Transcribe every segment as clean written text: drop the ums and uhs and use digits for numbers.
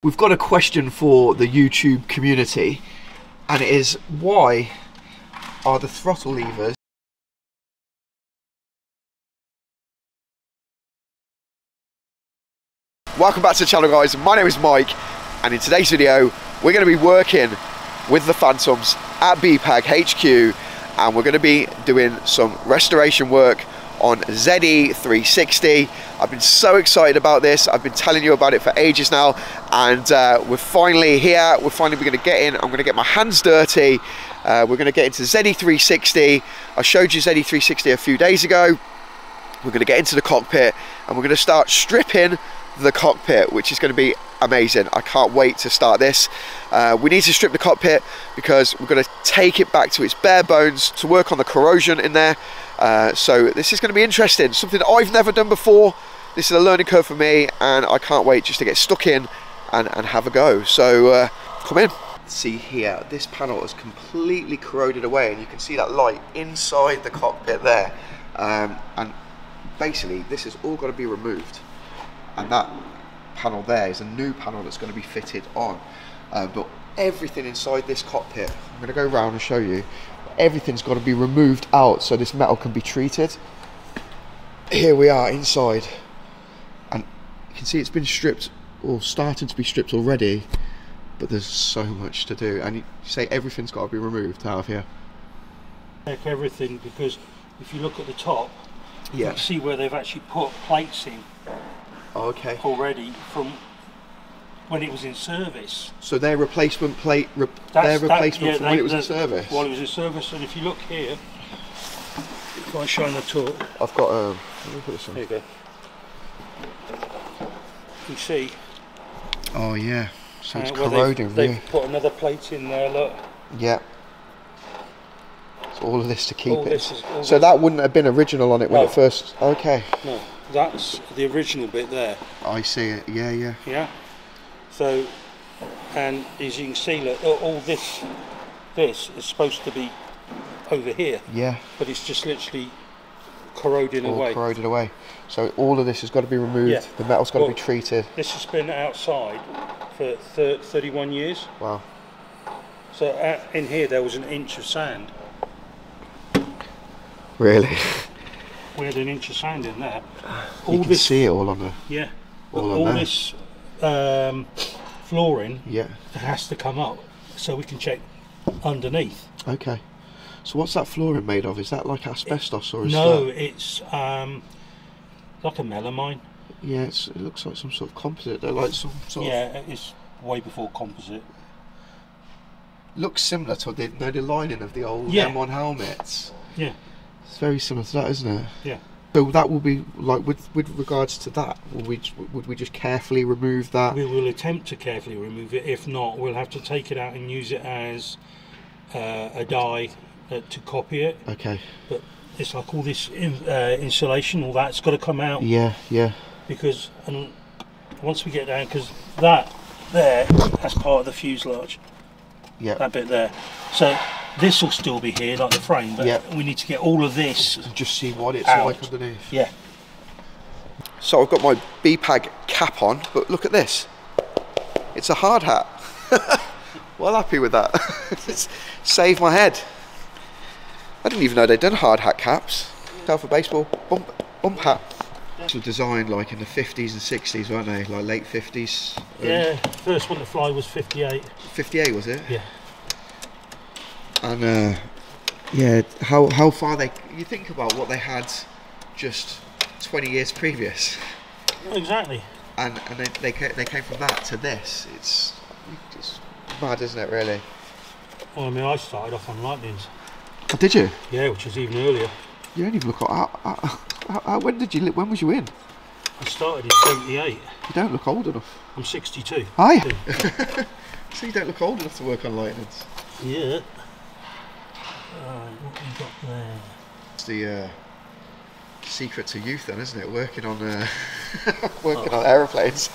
We've got a question for the YouTube community, and it is, why are the throttle levers Welcome back to the channel, guys. My name is Mike, and in today's video we're going to be working with the Phantoms at BPAG HQ, and we're going to be doing some restoration work on ZE360. I've been so excited about this. I've been telling you about it for ages now, and we're finally here. We're finally going to get in. I'm going to get my hands dirty. We're going to get into ZE360. I showed you ZE360 a few days ago. We're going to get into the cockpit, and we're going to start stripping the cockpit, which is going to be amazing. I can't wait to start this. We need to strip the cockpit because we're going to take it back to its bare bones to work on the corrosion in there. So this is going to be interesting, something that I've never done before. This is a learning curve for me, and I can't wait just to get stuck in and have a go. So come in. See here, this panel is completely corroded away, and you can see that light inside the cockpit there. And basically this has all got to be removed, and that panel there is a new panel that's going to be fitted on. But everything inside this cockpit, I'm going to go around and show you, everything's got to be removed out so this metal can be treated. Here we are inside, and you can see it's been stripped, or starting to be stripped already, but there's so much to do. And you say everything's got to be removed out of here? Check everything, because if you look at the top, yeah, you can see where they've actually put plates in. Okay. Already from when it was in service. So their replacement plate, their replacement from when it was in service? While it was in service. And if you look here, if I shine the torch. I've got let me put this on. There you go. You see. Oh yeah, so it's corroding. They've put another plate in there, look. Yeah. So all of this to keep it. So that wouldn't have been original on it when it first, okay. No, that's the original bit there. I see it, yeah, yeah. Yeah. So, and as you can see, look, all this is supposed to be over here. Yeah. But it's just literally corroding away. Corroded away. So all of this has got to be removed. Yeah. The metal's got to be treated. This has been outside for 31 years. Wow. So in here there was an inch of sand. Really? We had an inch of sand in there. You can see it all on the... Yeah. All this flooring, yeah, has to come up so we can check underneath. Okay. So what's that flooring made of? Is that like asbestos or is it's like a melamine. Yeah, it looks like some sort of composite. They're like some sort of... Yeah, it's way before composite. Looks similar to the lining of the old M1 helmets. Yeah. It's very similar to that, isn't it? Yeah. So that will be like, with regards to that, would we just carefully remove that? We will attempt to carefully remove it. If not, we'll have to take it out and use it as a die to copy it. Okay. But it's like all this insulation, all that's got to come out. Yeah, yeah. Because once we get down, because that there, that's part of the fuselage. Yeah. That bit there. So this will still be here, like the frame, but we need to get all of this and just see what it's out. like underneath. Yeah. So I've got my BPAG cap on, but look at this. It's a hard hat. Well happy with that. It's saved my head. I didn't even know they'd done hard hat caps. Down for baseball, bump hat. These were designed like in the 50s and 60s, weren't they? Like late 50s. Yeah, first one to fly was 58. 58 was it? Yeah. And yeah, how far you think about what they had just 20 years previous. Exactly. And they came from that to this. It's mad, isn't it, really? Well, I mean, I started off on Lightnings. Oh, did you? Yeah, which was even earlier. You don't even look when was you in? I started in 78. You don't look old enough. I'm 62. Hi. So you don't look old enough to work on Lightnings. Yeah. What we got there? It's the secret to youth, then, isn't it? Working on on aeroplanes.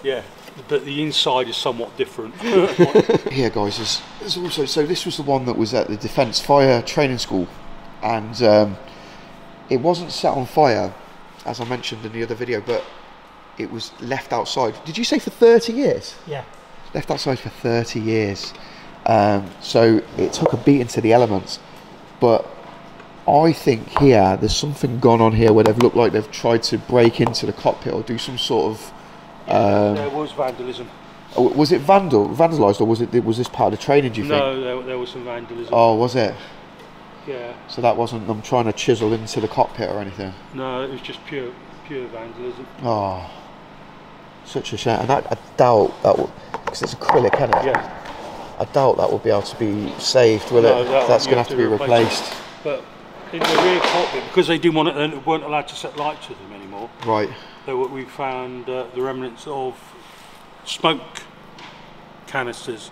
Yeah, but the inside is somewhat different. Here, guys, there's also, so this was the one that was at the Defence Fire Training School, and it wasn't set on fire, as I mentioned in the other video, but it was left outside. Did you say for 30 years? Yeah. Left outside for 30 years. So it took a beating to the elements. But I think here, there's something gone on here where they've looked like they've tried to break into the cockpit or do some sort of... there was vandalism. Was it vandalised, or was this part of the training, do you think? No, there was some vandalism. Oh, was it? Yeah. So that wasn't them trying to chisel into the cockpit or anything? No, it was just pure vandalism. Oh, such a shame. And I doubt that would, because it's acrylic, isn't it? Yeah. I doubt that will be able to be saved, will it? That's going to have to be replaced. But in the rear cockpit, because they weren't allowed to set light to them anymore. Right. We found the remnants of smoke canisters.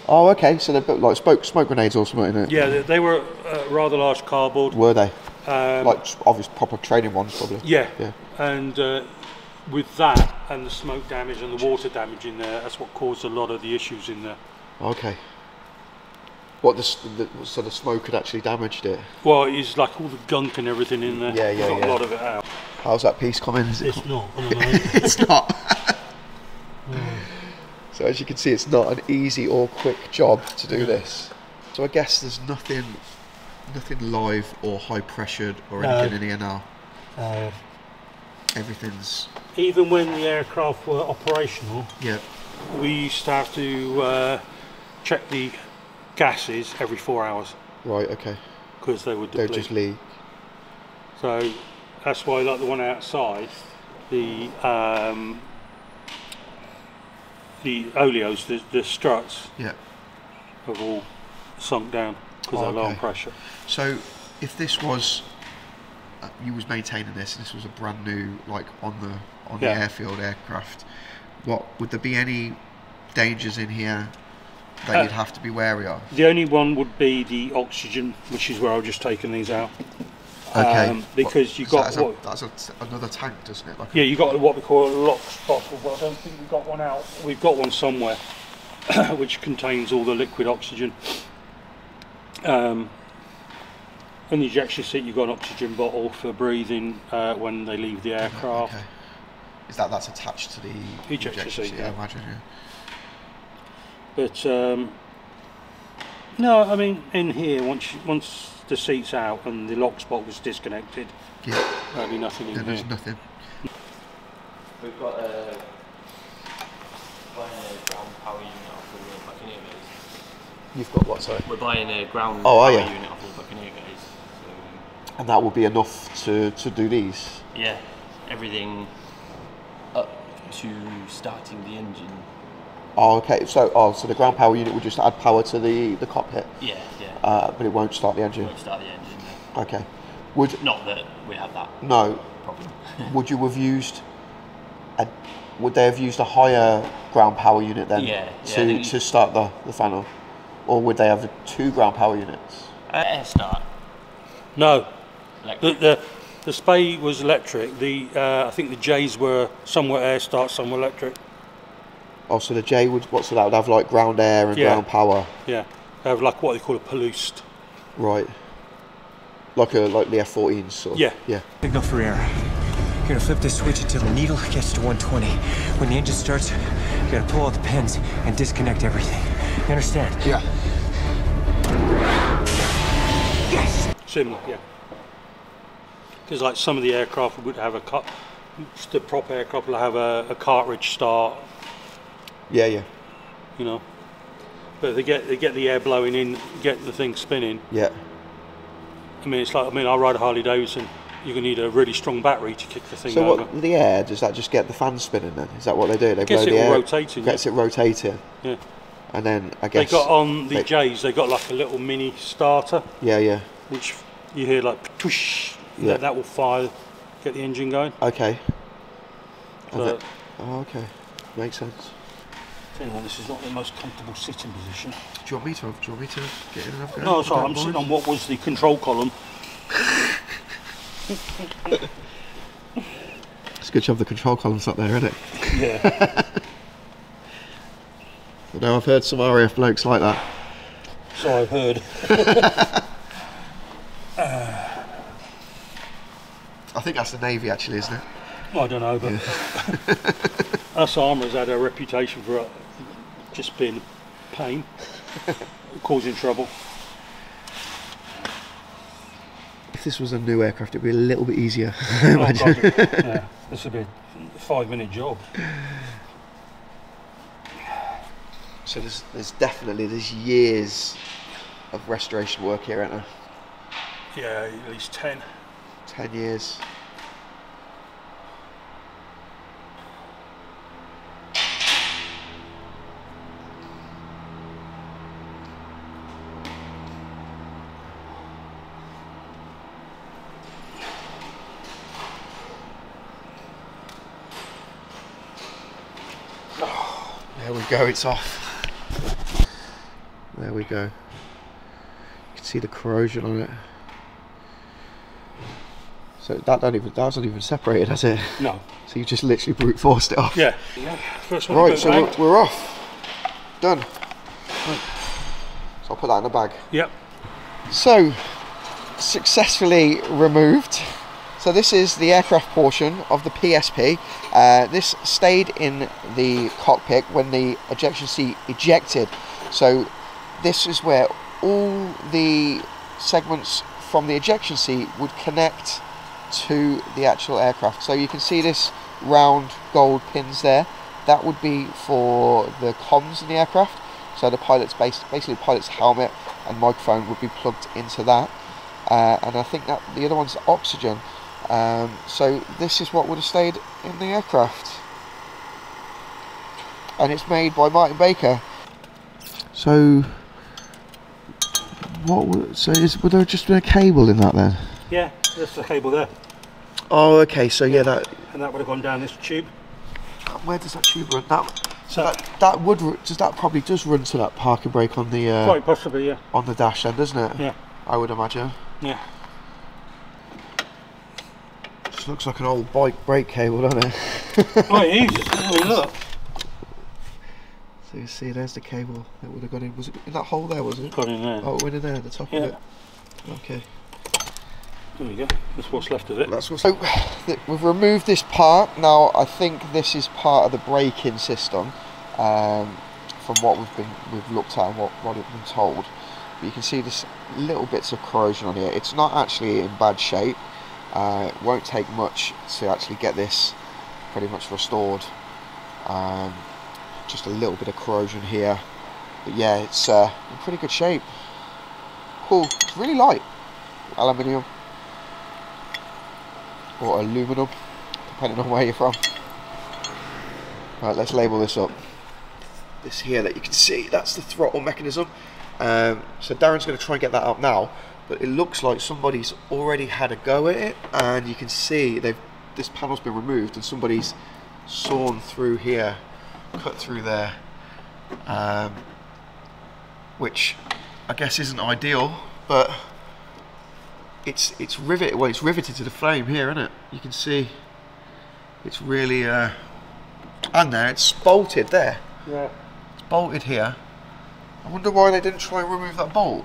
Oh, okay. So they're like smoke grenades or something, in it? Yeah, they were rather large cardboard. Were they? Like obvious proper training ones, probably. Yeah. Yeah. And with that and the smoke damage and the water damage in there, that's what caused a lot of the issues in there. Okay. So the smoke had actually damaged it? Well, it's like all the gunk and everything in there. Yeah, yeah, got a lot of it out. How's that piece coming? It's not. It's not. So as you can see, it's not an easy or quick job to do this. So I guess there's nothing live or high pressured or anything in here now. Everything's... Even when the aircraft were operational, yeah, we used to have to check the gases every 4 hours. Right, okay. Because they would deplete. They'd just leak. So that's why, like the one outside, the oleos, the struts, yeah, have all sunk down because they're low on pressure. So if this was, you was maintaining this, and this was a brand new, like on the airfield aircraft, would there be any dangers in here that you'd have to be wary of? The only one would be the oxygen, which is where I've just taken these out. Okay. Because you got that's another tank, doesn't it? Like yeah, you got what we call a lock bottle. Well, I don't think we've got one out. We've got one somewhere, which contains all the liquid oxygen. On the ejection seat, you've got an oxygen bottle for breathing when they leave the aircraft. Okay. Is that's attached to the ejection seat? Yeah, I imagine. Yeah. But no, I mean, in here, once the seat's out and the lock spot was disconnected, yeah, there'll be nothing in here. There's nothing. We've got a ground power unit off all the Buccaneer guys. You've got what, sorry? We're buying a ground power unit off all the Buccaneer guys. So, and that will be enough to do these? Yeah, everything up to starting the engine. Oh, okay. So the ground power unit will just add power to the cockpit? Yeah, yeah. But it won't start the engine? It won't start the engine, no. Okay. Not that we have that problem. Would you have used... would they have used a higher ground power unit then to start the fan? Or would they have 2 ground power units? Air start. No. Electric. The Spey was electric. I think the J's were some were air start, some were electric. Oh, so the J would that would have like ground air and ground power. Yeah, they have like what they call a pelluced. Right. Like the F-14s sort of. Yeah. Yeah. Signal for air. You're gonna flip this switch until the needle gets to 120. When the engine starts, you gotta pull out the pins and disconnect everything. You understand? Yeah. Yes. Similar, yeah. Because like some of the aircraft would have the prop aircraft will have a cartridge start. Yeah, yeah. You know, but they get the air blowing in, get the thing spinning. Yeah. I mean, I ride a Harley Davidson. You're gonna need a really strong battery to kick the thing so over. So the air, does that just get the fan spinning then? Is that what they do? They blow the air, rotating. Gets it rotating. Yeah. And then I guess they got on the J's. They got like a little mini starter. Yeah, yeah. Which you hear like twoosh. Yeah. That will fire, get the engine going. Okay. But, okay, makes sense. This is not the most comfortable sitting position. Do you want me to get in and have a go? No, sorry, I'm sitting on what was the control column. It's good to have the control columns up there, isn't it? Yeah. Although I've heard some RAF blokes like that. So I've heard. I think that's the Navy actually, isn't it? I don't know, but us armourers had a reputation for just being a pain, causing trouble. If this was a new aircraft, it'd be a little bit easier. Oh, God, yeah, this would be a 5-minute job. So there's definitely years of restoration work here, isn't there? Yeah, at least 10. 10 years. Oh, there we go, it's off. There we go. You can see the corrosion on it. So that's not even separated, has it? No. So you just literally brute forced it off. Yeah. First one. Right, so we're off. Done. Right. So I'll put that in the bag. Yep. So, successfully removed. So this is the aircraft portion of the PSP. This stayed in the cockpit when the ejection seat ejected. So this is where all the segments from the ejection seat would connect to the actual aircraft. So you can see this round gold pins there. That would be for the comms in the aircraft. So the pilot's basically the pilot's helmet and microphone would be plugged into that. And I think that the other one's oxygen. So this is what would have stayed in the aircraft. And it's made by Martin Baker. So would there just been a cable in that then? Yeah, that's the cable there. Oh, okay. So yeah, that. And that would have gone down this tube. Where does that tube run? That probably does run to that parking brake on the. Quite possibly, yeah. On the dash then, doesn't it? Yeah. I would imagine. Yeah. Just looks like an old bike brake cable, doesn't it? Oh, it is. I mean, look. So you see, there's the cable that would have gone in. Was it in that hole there? Was it? Got in there. Oh, it went in there, the top of it. Okay. There we go. That's what's left of it. So we've removed this part. Now I think this is part of the braking system, from what we've looked at and what we've been told. But you can see this little bits of corrosion on here. It's not actually in bad shape. It won't take much to actually get this pretty much restored. Just a little bit of corrosion here, but yeah, it's in pretty good shape. Cool. It's really light. Aluminium or aluminum, depending on where you're from. Right, let's label this up. This here that you can see, that's the throttle mechanism. So Darren's going to try and get that up now, but it looks like somebody's already had a go at it, and you can see this panel's been removed and somebody's sawn through here, cut through there, which I guess isn't ideal, but it's riveted. Well, it's riveted to the frame here, isn't it? You can see it's really and there it's bolted there. Yeah. It's bolted here. I wonder why they didn't try and remove that bolt.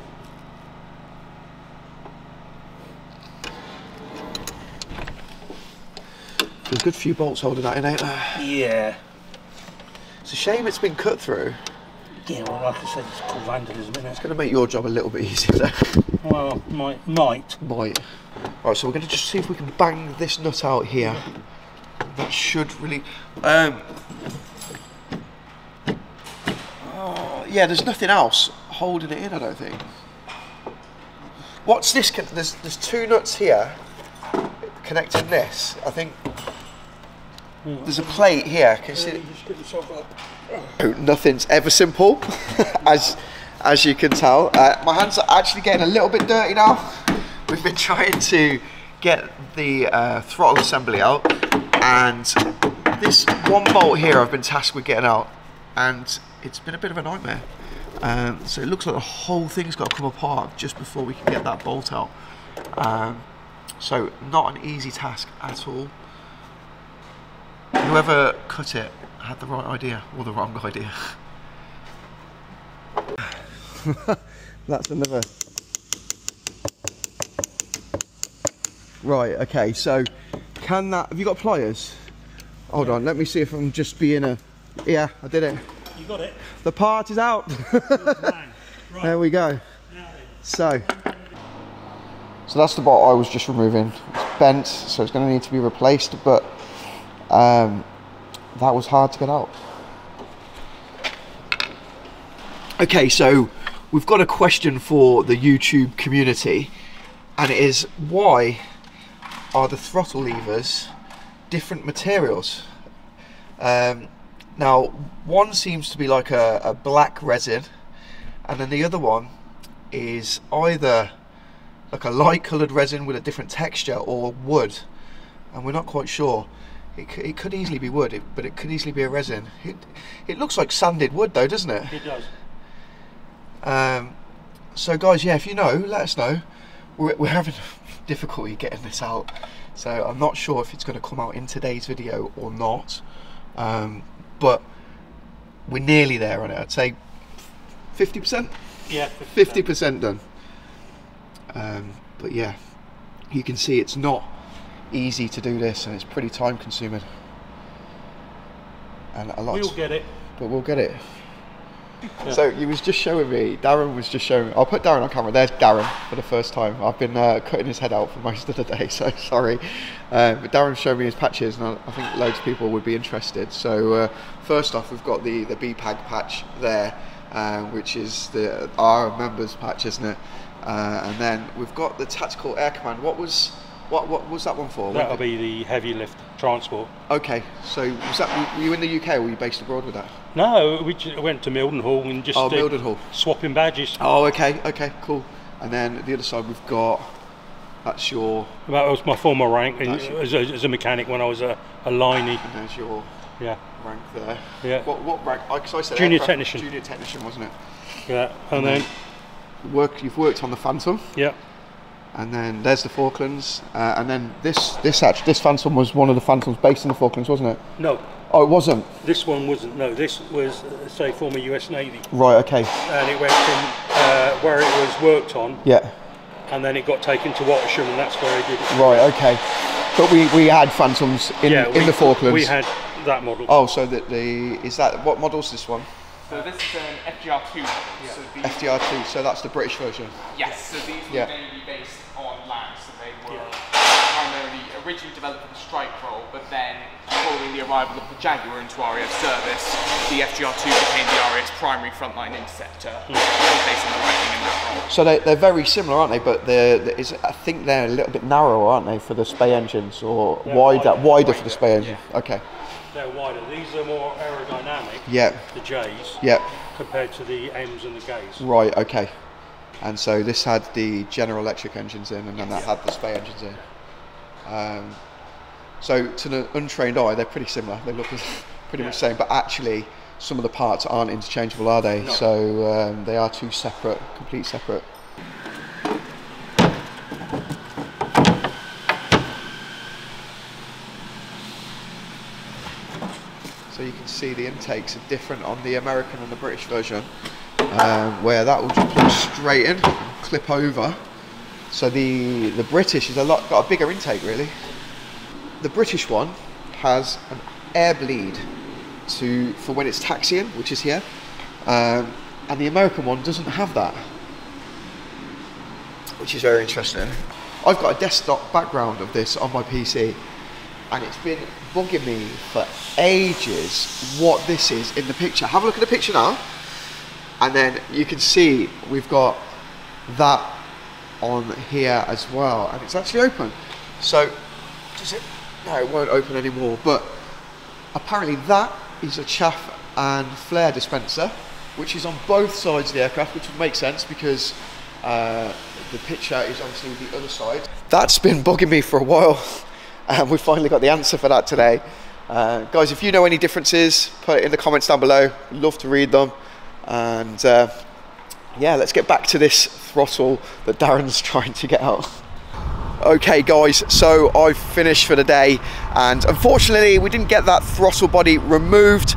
There's a good few bolts holding that in, ain't there? Yeah. It's a shame it's been cut through. Yeah, well, like I said, it's called vandalism, isn't it? It's going to make your job a little bit easier there. Well, might. Right, so we're going to just see if we can bang this nut out here. That should really... yeah, there's nothing else holding it in, I don't think. What's this? There's two nuts here connecting this. I think there's a plate here. Can you see it? Just get yourself up. Nothing's ever simple, as you can tell. My hands are actually getting a little bit dirty now. We've been trying to get the throttle assembly out, and this one bolt here I've been tasked with getting out, and it's been a bit of a nightmare. So it looks like the whole thing's got to come apart just before we can get that bolt out. So not an easy task at all. Whoever cut it had the right idea or the wrong idea. That's another. Right, okay, so Can that, have you got pliers? Hold on, let me see if I'm just being a, yeah, I did it. You got it? The part is out. Right. There we go. So that's the bolt I was just removing. It's bent, so it's going to need to be replaced, but that was hard to get out. Okay, so we've got a question for the YouTube community, and it is, why are the throttle levers different materials? Now, one seems to be like a black resin, and then the other one is either like a light coloured resin with a different texture, or wood, and we're not quite sure. It could easily be wood, but it could easily be a resin. It looks like sanded wood though, doesn't it? It does. So guys, yeah, if you know, let us know. We're having difficulty getting this out, so I'm not sure if it's going to come out in today's video or not, but we're nearly there on it. I'd say 50%. Yeah, 50% done. But yeah, you can see it's not easy to do this, and it's pretty time consuming, and a lot. We'll get it. But we'll get it. Yeah. So you was just showing me, Darren was just showing me, I'll put Darren on camera, there's Darren for the first time. I've been cutting his head out for most of the day, so sorry. But Darren showed me his patches, and I think loads of people would be interested. So first off, we've got the BPAG patch there, which is our members patch, isn't it? And then we've got the Tactical Air Command. What was that one for? That'll be the heavy lift transport. Okay, so were you in the UK, or were you based abroad with that? No, we went to Mildenhall and just Mildenhall. Swapping badges. Oh, okay, cool. And then the other side we've got, that's your... That was my former rank as a mechanic when I was a liney. And there's your rank there. Yeah. What rank? Because I said junior technician. Junior technician, wasn't it? Yeah, and then... You've worked on the Phantom. Yeah. And then there's the Falklands, and then this Phantom was one of the Phantoms based in the Falklands, wasn't it? No. Oh, it wasn't? This one wasn't, no. This was, say, former US Navy. Right, okay. And it went from where it was worked on. Yeah. And then it got taken to Watersham, and that's where I did it. Right, okay. But we had Phantoms in the Falklands. We had that model. Oh, so is that, what model's this one? So this is an FGR2. Yeah. So FGR2, so that's the British version? Yes, so these were mainly based on land, so they were primarily originally developed for the strike role, but then following the arrival of the Jaguar into RAF service, the FGR2 became the RAF's primary frontline interceptor, replacing the Lightning in that role. So they're very similar, aren't they? But I think they're a little bit narrower, aren't they, for the Spey engines, or wider for the Spey engine? Yeah. Okay. They're wider. These are more aerodynamic. Yeah. The J's. Yeah. Compared to the M's and the G's. Right. Okay. And so this had the General Electric engines in, and then that had the Spey engines in. So to the untrained eye, they're pretty similar. They look pretty much the same, but actually some of the parts aren't interchangeable, are they? No. So they are two separate, complete separate. So you can see the intakes are different on the American and the British version, where that will just plug straight in, clip over. So the British has got a bigger intake, really. The British one has an air bleed for when it's taxiing, which is here, and the American one doesn't have that, which is very interesting. I've got a desktop background of this on my PC, and it's been bugging me for ages what this is in the picture. Have a look at the picture now, and then you can see we've got that on here as well, and it's actually open. So does it? No, it won't open anymore, but apparently that is a chaff and flare dispenser, which is on both sides of the aircraft, which would make sense because the picture is obviously the other side. That's been bugging me for a while, and we finally got the answer for that today. Guys, if you know any differences, put it in the comments down below. Love to read them. And yeah, let's get back to this throttle that Darren's trying to get out. Okay guys, so I've finished for the day, and unfortunately we didn't get that throttle body removed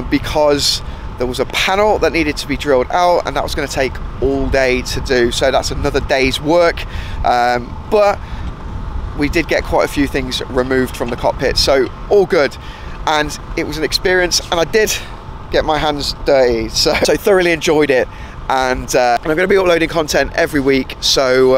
because there was a panel that needed to be drilled out, and that was going to take all day to do, so that's another day's work. But we did get quite a few things removed from the cockpit, so all good. And it was an experience, and I did get my hands dirty, so thoroughly enjoyed it. And I'm going to be uploading content every week, so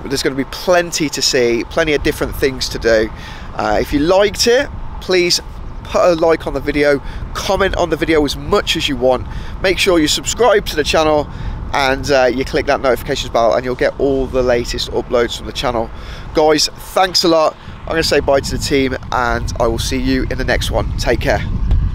there's going to be plenty to see, plenty of different things to do. If you liked it, please put a like on the video, comment on the video as much as you want, make sure you subscribe to the channel, and you click that notifications bell, and you'll get all the latest uploads from the channel. Guys, thanks a lot. I'm going to say bye to the team, and I will see you in the next one. Take care.